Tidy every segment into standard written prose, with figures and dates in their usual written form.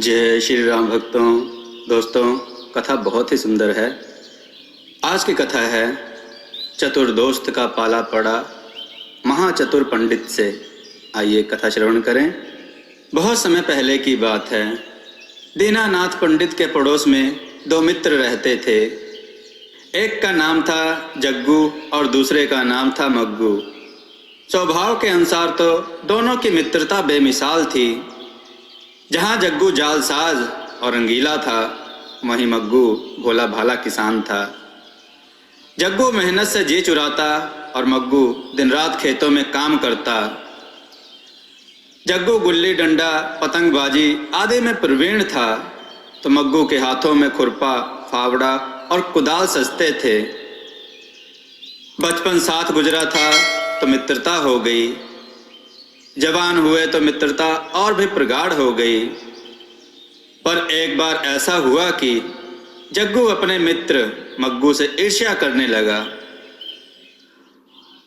जय श्री राम भक्तों। दोस्तों, कथा बहुत ही सुंदर है। आज की कथा है चतुर दोस्त का पाला पड़ा महाचतुर पंडित से। आइए कथा श्रवण करें। बहुत समय पहले की बात है। दीनानाथ पंडित के पड़ोस में दो मित्र रहते थे। एक का नाम था जग्गू और दूसरे का नाम था मग्गू। स्वभाव के अनुसार तो दोनों की मित्रता बेमिसाल थी। जहाँ जग्गू जालसाज और रंगीला था, वहीं मग्गू भोला भाला किसान था। जग्गू मेहनत से जी चुराता और मग्गू दिन रात खेतों में काम करता। जग्गू गुल्ली डंडा पतंगबाजी आदि में प्रवीण था, तो मग्गू के हाथों में खुरपा फावड़ा और कुदाल सजते थे। बचपन साथ गुजरा था तो मित्रता हो गई। जवान हुए तो मित्रता और भी प्रगाढ़ हो गई। पर एक बार ऐसा हुआ कि जग्गू अपने मित्र मग्गू से ईर्ष्या करने लगा।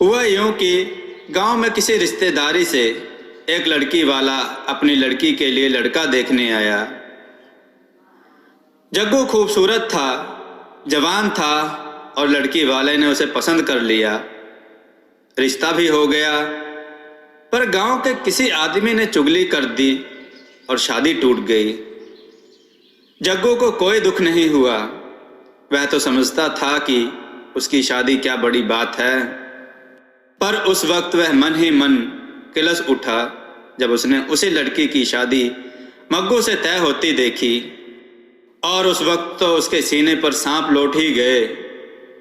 हुआ यूं कि गांव में किसी रिश्तेदारी से एक लड़की वाला अपनी लड़की के लिए लड़का देखने आया। जग्गू खूबसूरत था, जवान था और लड़की वाले ने उसे पसंद कर लिया। रिश्ता भी हो गया। पर गांव के किसी आदमी ने चुगली कर दी और शादी टूट गई। जग्गू को कोई दुख नहीं हुआ। वह तो समझता था कि उसकी शादी क्या बड़ी बात है। पर उस वक्त वह मन ही मन किलस उठा जब उसने उसी लड़की की शादी मग्गू से तय होती देखी। और उस वक्त तो उसके सीने पर सांप लौट ही गए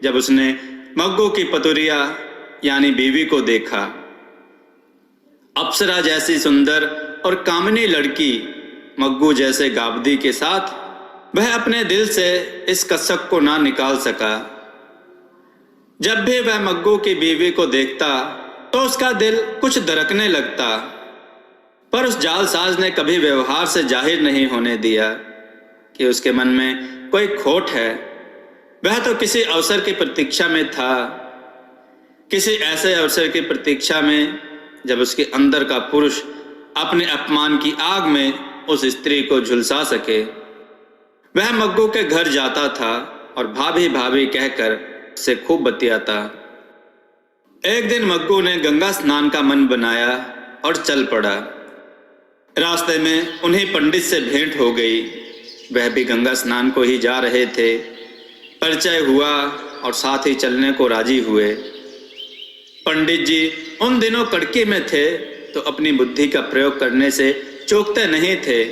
जब उसने मग्गू की पतुरिया यानी बीवी को देखा। अप्सरा जैसी सुंदर और कामिनी लड़की मग्गू जैसे गाबदी के साथ वह अपने दिल से इस कसक को ना निकाल सका। जब भी वह मग्गू की बीवी को देखता तो उसका दिल कुछ दरकने लगता। पर उस जालसाज ने कभी व्यवहार से जाहिर नहीं होने दिया कि उसके मन में कोई खोट है। वह तो किसी अवसर की प्रतीक्षा में था, किसी ऐसे अवसर की प्रतीक्षा में जब उसके अंदर का पुरुष अपने अपमान की आग में उस स्त्री को झुलसा सके। वह मग्गू के घर जाता था और भाभी भाभी कहकर उससे खूब बतियाता। एक दिन मग्गू ने गंगा स्नान का मन बनाया और चल पड़ा। रास्ते में उन्हीं पंडित से भेंट हो गई। वह भी गंगा स्नान को ही जा रहे थे। परिचय हुआ और साथ ही चलने को राजी हुए। पंडित जी उन दिनों कड़की में थे तो अपनी बुद्धि का प्रयोग करने से चूकते नहीं थे।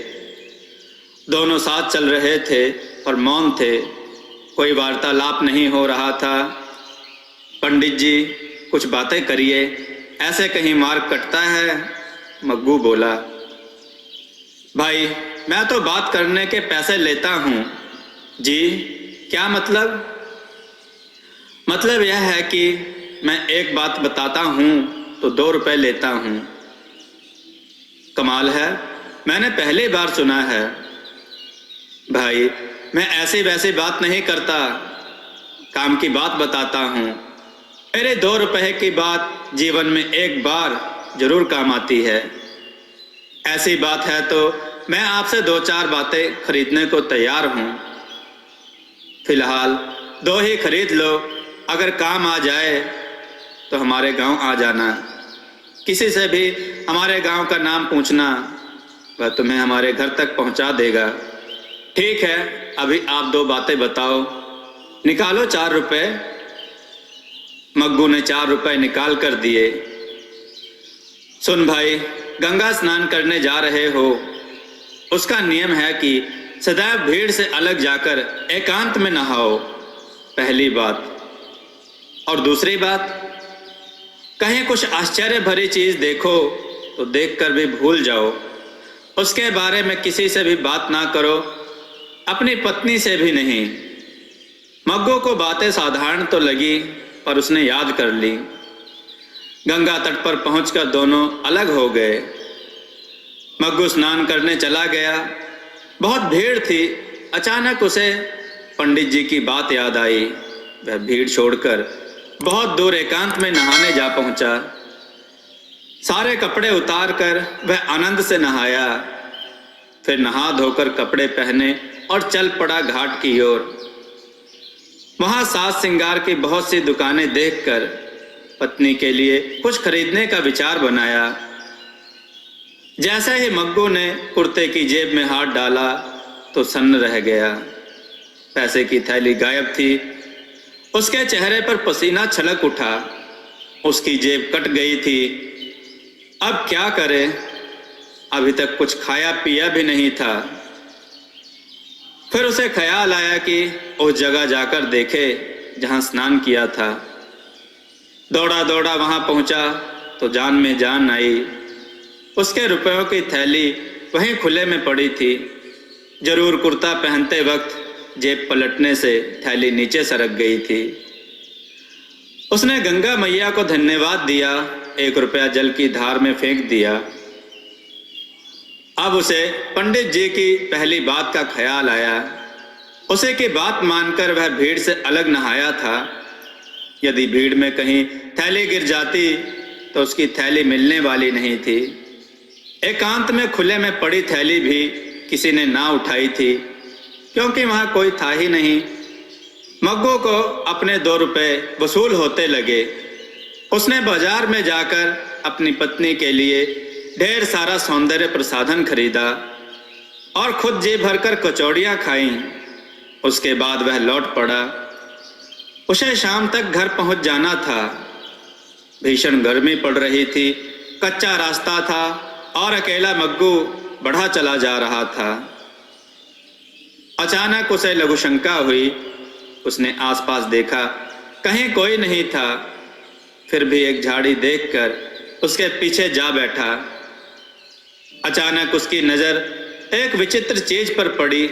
दोनों साथ चल रहे थे पर मौन थे। कोई वार्तालाप नहीं हो रहा था। पंडित जी कुछ बातें करिए, ऐसे कहीं मार्ग कटता है। मग्गू बोला, भाई मैं तो बात करने के पैसे लेता हूँ। जी क्या मतलब? मतलब यह है कि मैं एक बात बताता हूँ तो 2 रुपए लेता हूँ। कमाल है, मैंने पहली बार सुना है। भाई मैं ऐसी वैसी बात नहीं करता, काम की बात बताता हूँ। मेरे 2 रुपए की बात जीवन में एक बार जरूर काम आती है। ऐसी बात है तो मैं आपसे 2-4 बातें खरीदने को तैयार हूँ। फिलहाल 2 ही खरीद लो, अगर काम आ जाए तो हमारे गांव आ जाना। किसी से भी हमारे गांव का नाम पूछना, वह तुम्हें हमारे घर तक पहुंचा देगा। ठीक है, अभी आप 2 बातें बताओ, निकालो 4 रुपए। मग्गू ने 4 रुपए निकाल कर दिए। सुन भाई, गंगा स्नान करने जा रहे हो, उसका नियम है कि सदैव भीड़ से अलग जाकर एकांत में नहाओ, पहली बात। और दूसरी बात, कहीं कुछ आश्चर्य भरी चीज देखो तो देखकर भी भूल जाओ। उसके बारे में किसी से भी बात ना करो, अपनी पत्नी से भी नहीं। मग्गू को बातें साधारण तो लगी पर उसने याद कर ली। गंगा तट पर पहुंचकर दोनों अलग हो गए। मग्गू स्नान करने चला गया। बहुत भीड़ थी। अचानक उसे पंडित जी की बात याद आई। वह भीड़ छोड़कर बहुत दूर एकांत में नहाने जा पहुंचा। सारे कपड़े उतार कर वह आनंद से नहाया। फिर नहा धोकर कपड़े पहने और चल पड़ा घाट की ओर। वहां साज श्रृंगार की बहुत सी दुकानें देखकर पत्नी के लिए कुछ खरीदने का विचार बनाया। जैसे ही मग्गू ने कुर्ते की जेब में हाथ डाला तो सन्न रह गया। पैसे की थैली गायब थी। उसके चेहरे पर पसीना छलक उठा। उसकी जेब कट गई थी। अब क्या करे? अभी तक कुछ खाया पिया भी नहीं था। फिर उसे ख्याल आया कि उस जगह जाकर देखे जहां स्नान किया था। दौड़ा दौड़ा वहां पहुंचा तो जान में जान आई। उसके रुपयों की थैली वहीं खुले में पड़ी थी। जरूर कुर्ता पहनते वक्त जेब पलटने से थैली नीचे सरक गई थी। उसने गंगा मैया को धन्यवाद दिया, 1 रुपया जल की धार में फेंक दिया। अब उसे पंडित जी की पहली बात का ख्याल आया। उसे की बात मानकर वह भीड़ से अलग नहाया था। यदि भीड़ में कहीं थैली गिर जाती तो उसकी थैली मिलने वाली नहीं थी। एकांत में खुले में पड़ी थैली भी किसी ने ना उठाई थी, क्योंकि वहां कोई था ही नहीं। मग्गू को अपने 2 रुपए वसूल होते लगे। उसने बाजार में जाकर अपनी पत्नी के लिए ढेर सारा सौंदर्य प्रसाधन खरीदा और खुद जी भरकर कचौड़ियाँ खाईं। उसके बाद वह लौट पड़ा। उसे शाम तक घर पहुंच जाना था। भीषण गर्मी पड़ रही थी, कच्चा रास्ता था और अकेला मग्गू बढ़ा चला जा रहा था। अचानक उसे लघुशंका हुई। उसने आसपास देखा, कहीं कोई नहीं था। फिर भी एक झाड़ी देखकर उसके पीछे जा बैठा। अचानक उसकी नजर एक विचित्र चीज पर पड़ी।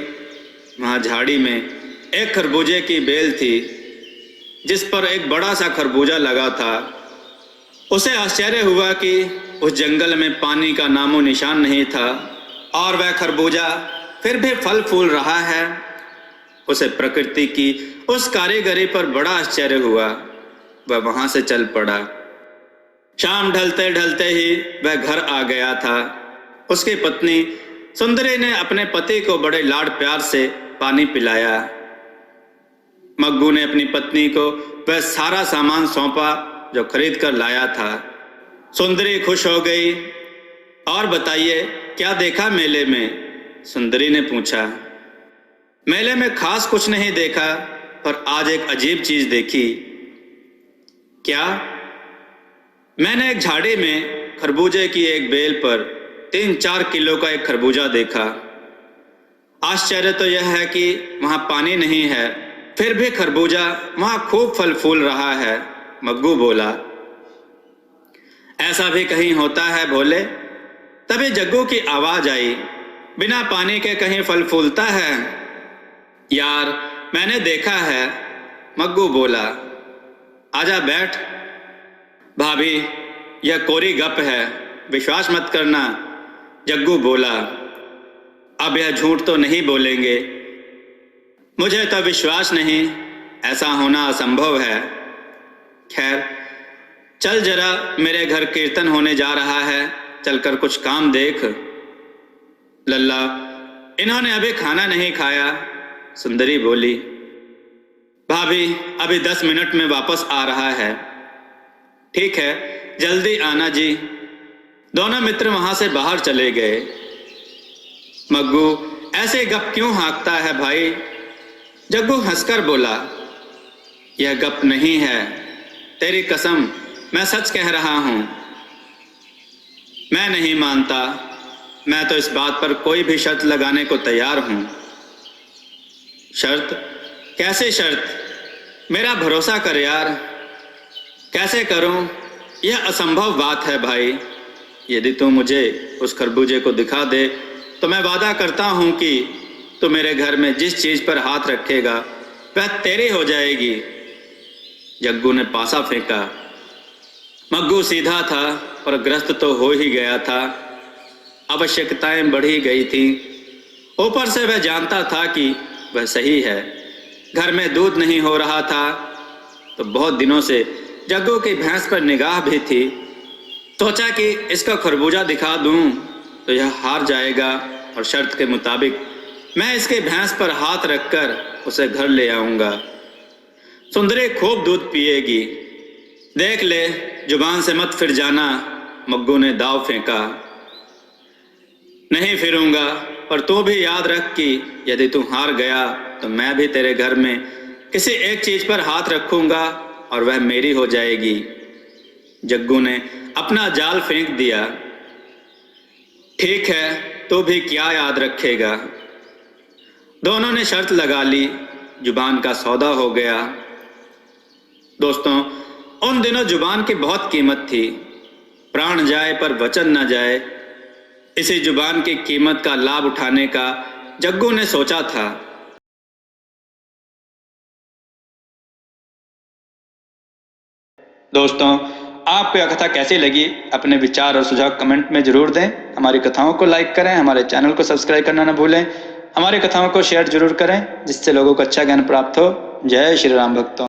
वहां झाड़ी में एक खरबूजे की बेल थी, जिस पर एक बड़ा सा खरबूजा लगा था। उसे आश्चर्य हुआ कि उस जंगल में पानी का नामो निशान नहीं था और वह खरबूजा फिर भी फल फूल रहा है। उसे प्रकृति की उस कारीगरी पर बड़ा आश्चर्य हुआ। वह वहां से चल पड़ा। शाम ढलते ढलते ही वह घर आ गया था। उसकी पत्नी सुंदरी ने अपने पति को बड़े लाड प्यार से पानी पिलाया। मग्गू ने अपनी पत्नी को वह सारा सामान सौंपा जो खरीद कर लाया था। सुंदरी खुश हो गई। और बताइए, क्या देखा मेले में? सुंदरी ने पूछा। मेले में खास कुछ नहीं देखा, पर आज एक अजीब चीज देखी। क्या? मैंने एक झाड़ी में खरबूजे की एक बेल पर 3-4 किलो का एक खरबूजा देखा। आश्चर्य तो यह है कि वहां पानी नहीं है, फिर भी खरबूजा वहां खूब फल फूल रहा है। मग्गू बोला। ऐसा भी कहीं होता है भोले? तभी जग्गू की आवाज आई। बिना पानी के कहीं फल फूलता है? यार, मैंने देखा है, मग्गू बोला। आजा बैठ। भाभी, यह कोरी गप है, विश्वास मत करना, जग्गू बोला। अब यह झूठ तो नहीं बोलेंगे? मुझे तो विश्वास नहीं, ऐसा होना असंभव है। खैर, चल जरा, मेरे घर कीर्तन होने जा रहा है, चलकर कुछ काम देख। लल्ला, इन्होंने अभी खाना नहीं खाया, सुंदरी बोली। भाभी, अभी 10 मिनट में वापस आ रहा है। ठीक है, जल्दी आना जी। दोनों मित्र वहां से बाहर चले गए। मग्गू ऐसे गप क्यों हाँकता है भाई? जग्गू हंसकर बोला। यह गप नहीं है, तेरी कसम, मैं सच कह रहा हूं। मैं नहीं मानता। मैं तो इस बात पर कोई भी शर्त लगाने को तैयार हूं। शर्त? कैसे शर्त? मेरा भरोसा कर यार। कैसे करूं? यह असंभव बात है भाई। यदि तू मुझे उस खरबूजे को दिखा दे तो मैं वादा करता हूं कि तू मेरे घर में जिस चीज पर हाथ रखेगा वह तेरी हो जाएगी। जग्गू ने पासा फेंका। मग्गू सीधा था और ग्रस्त तो हो ही गया था। आवश्यकताएं बढ़ी गई थी। ऊपर से वह जानता था कि वह सही है। घर में दूध नहीं हो रहा था तो बहुत दिनों से जग्गू की भैंस पर निगाह भी थी। सोचा कि इसका खरबूजा दिखा दूं तो यह हार जाएगा और शर्त के मुताबिक मैं इसके भैंस पर हाथ रखकर उसे घर ले आऊँगा। सुंदरी खूब दूध पिएगी। देख ले, जुबान से मत फिर जाना, मग्गू ने दाव फेंका। नहीं फिरूंगा, पर तू भी याद रख कि यदि तू हार गया तो मैं भी तेरे घर में किसी एक चीज पर हाथ रखूंगा और वह मेरी हो जाएगी। जग्गू ने अपना जाल फेंक दिया। ठीक है, तो भी क्या याद रखेगा। दोनों ने शर्त लगा ली, जुबान का सौदा हो गया। दोस्तों, उन दिनों जुबान की बहुत कीमत थी। प्राण जाए पर वचन न जाए, इसी जुबान की कीमत का लाभ उठाने का जग्गू ने सोचा था। दोस्तों, आपको यह कथा कैसी लगी, अपने विचार और सुझाव कमेंट में जरूर दें। हमारी कथाओं को लाइक करें, हमारे चैनल को सब्सक्राइब करना न भूलें। हमारी कथाओं को शेयर जरूर करें, जिससे लोगों को अच्छा ज्ञान प्राप्त हो। जय श्री राम भक्तों।